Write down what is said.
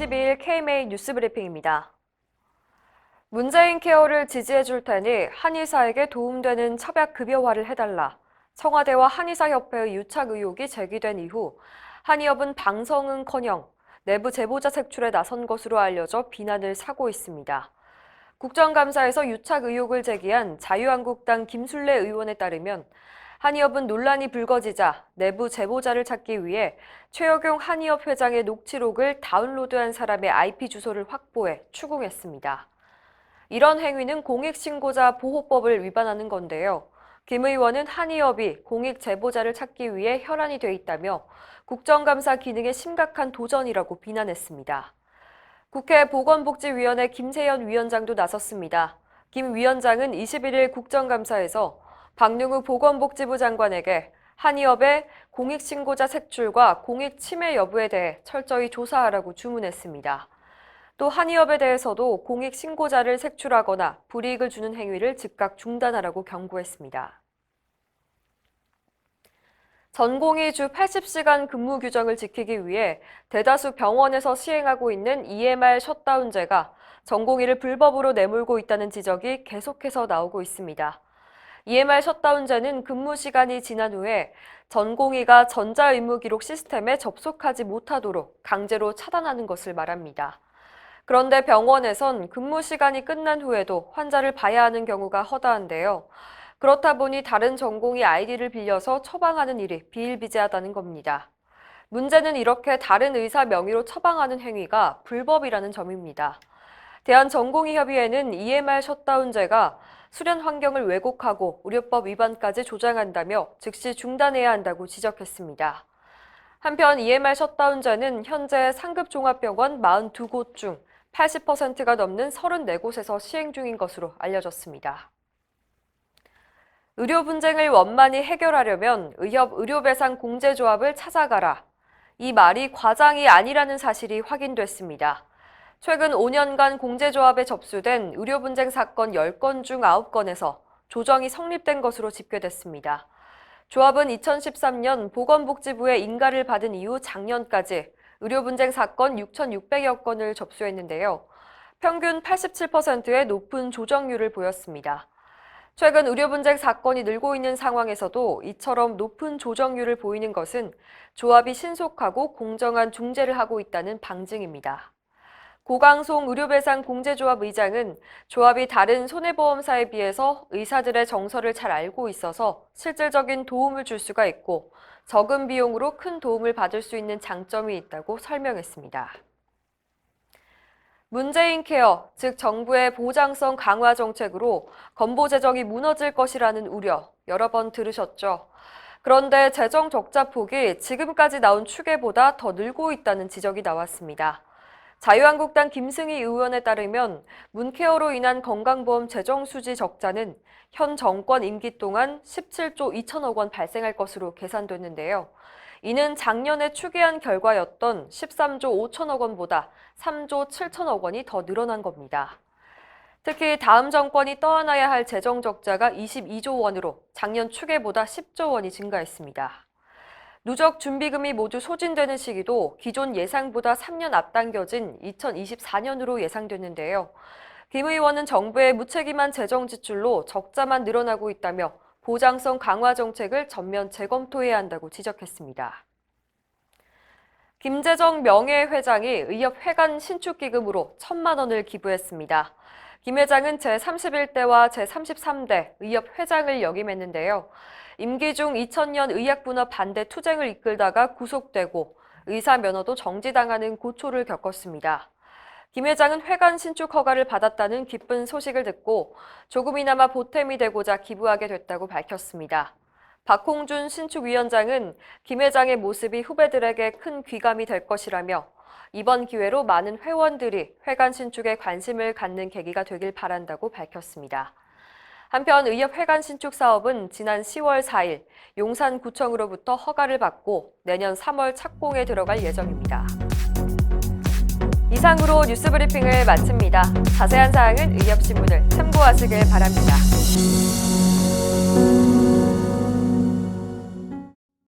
22일 KMA 뉴스브리핑입니다. 문재인 케어를 지지해줄 테니 한의사에게 도움되는 첩약급여화를 해달라. 청와대와 한의사협회의 유착 의혹이 제기된 이후 한의협은 방성은커녕 내부 제보자 색출에 나선 것으로 알려져 비난을 사고 있습니다. 국정감사에서 유착 의혹을 제기한 자유한국당 김술래 의원에 따르면 한의협은 논란이 불거지자 내부 제보자를 찾기 위해 최여경 한의협 회장의 녹취록을 다운로드한 사람의 IP 주소를 확보해 추궁했습니다. 이런 행위는 공익신고자 보호법을 위반하는 건데요. 김 의원은 한의협이 공익 제보자를 찾기 위해 혈안이 돼 있다며 국정감사 기능에 심각한 도전이라고 비난했습니다. 국회 보건복지위원회 김세연 위원장도 나섰습니다. 김 위원장은 21일 국정감사에서 박능우 보건복지부 장관에게 한의협의 공익신고자 색출과 공익침해 여부에 대해 철저히 조사하라고 주문했습니다. 또 한의협에 대해서도 공익신고자를 색출하거나 불이익을 주는 행위를 즉각 중단하라고 경고했습니다. 전공의 주 80시간 근무 규정을 지키기 위해 대다수 병원에서 시행하고 있는 EMR 셧다운제가 전공의를 불법으로 내몰고 있다는 지적이 계속해서 나오고 있습니다. EMR 셧다운제는 근무 시간이 지난 후에 전공의가 전자의무기록 시스템에 접속하지 못하도록 강제로 차단하는 것을 말합니다. 그런데 병원에선 근무 시간이 끝난 후에도 환자를 봐야 하는 경우가 허다한데요. 그렇다 보니 다른 전공의 아이디를 빌려서 처방하는 일이 비일비재하다는 겁니다. 문제는 이렇게 다른 의사 명의로 처방하는 행위가 불법이라는 점입니다. 대한전공의협의회는 EMR 셧다운제가 수련 환경을 왜곡하고 의료법 위반까지 조장한다며 즉시 중단해야 한다고 지적했습니다. 한편 EMR 셧다운제는 현재 상급 종합병원 42곳 중 80%가 넘는 34곳에서 시행 중인 것으로 알려졌습니다. 의료 분쟁을 원만히 해결하려면 의협 의료배상공제조합을 찾아가라. 이 말이 과장이 아니라는 사실이 확인됐습니다. 최근 5년간 공제조합에 접수된 의료 분쟁 사건 10건 중 9건에서 조정이 성립된 것으로 집계됐습니다. 조합은 2013년 보건복지부의 인가를 받은 이후 작년까지 의료 분쟁 사건 6,600여 건을 접수했는데요. 평균 87%의 높은 조정률을 보였습니다. 최근 의료 분쟁 사건이 늘고 있는 상황에서도 이처럼 높은 조정률을 보이는 것은 조합이 신속하고 공정한 중재를 하고 있다는 방증입니다. 고강송 의료배상공제조합 의장은 조합이 다른 손해보험사에 비해서 의사들의 정서를 잘 알고 있어서 실질적인 도움을 줄 수가 있고 적은 비용으로 큰 도움을 받을 수 있는 장점이 있다고 설명했습니다. 문재인 케어, 즉 정부의 보장성 강화 정책으로 건보 재정이 무너질 것이라는 우려 여러 번 들으셨죠? 그런데 재정 적자 폭이 지금까지 나온 추계보다 더 늘고 있다는 지적이 나왔습니다. 자유한국당 김승희 의원에 따르면 문케어로 인한 건강보험 재정 수지 적자는 현 정권 임기 동안 17조 2천억 원 발생할 것으로 계산됐는데요. 이는 작년에 추계한 결과였던 13조 5천억 원보다 3조 7천억 원이 더 늘어난 겁니다. 특히 다음 정권이 떠안아야 할 재정 적자가 22조 원으로 작년 추계보다 10조 원이 증가했습니다. 누적 준비금이 모두 소진되는 시기도 기존 예상보다 3년 앞당겨진 2024년으로 예상됐는데요. 김 의원은 정부의 무책임한 재정 지출로 적자만 늘어나고 있다며 보장성 강화 정책을 전면 재검토해야 한다고 지적했습니다. 김재정 명예회장이 의협 회관 신축기금으로 1,000만 원을 기부했습니다. 김 회장은 제31대와 제33대 의협 회장을 역임했는데요. 임기 중 2000년 의약분업 반대 투쟁을 이끌다가 구속되고 의사 면허도 정지당하는 고초를 겪었습니다. 김 회장은 회관 신축 허가를 받았다는 기쁜 소식을 듣고 조금이나마 보탬이 되고자 기부하게 됐다고 밝혔습니다. 박홍준 신축위원장은 김 회장의 모습이 후배들에게 큰 귀감이 될 것이라며 이번 기회로 많은 회원들이 회관 신축에 관심을 갖는 계기가 되길 바란다고 밝혔습니다. 한편 의협 회관 신축 사업은 지난 10월 4일 용산구청으로부터 허가를 받고 내년 3월 착공에 들어갈 예정입니다. 이상으로 뉴스브리핑을 마칩니다. 자세한 사항은 의협신문을 참고하시길 바랍니다.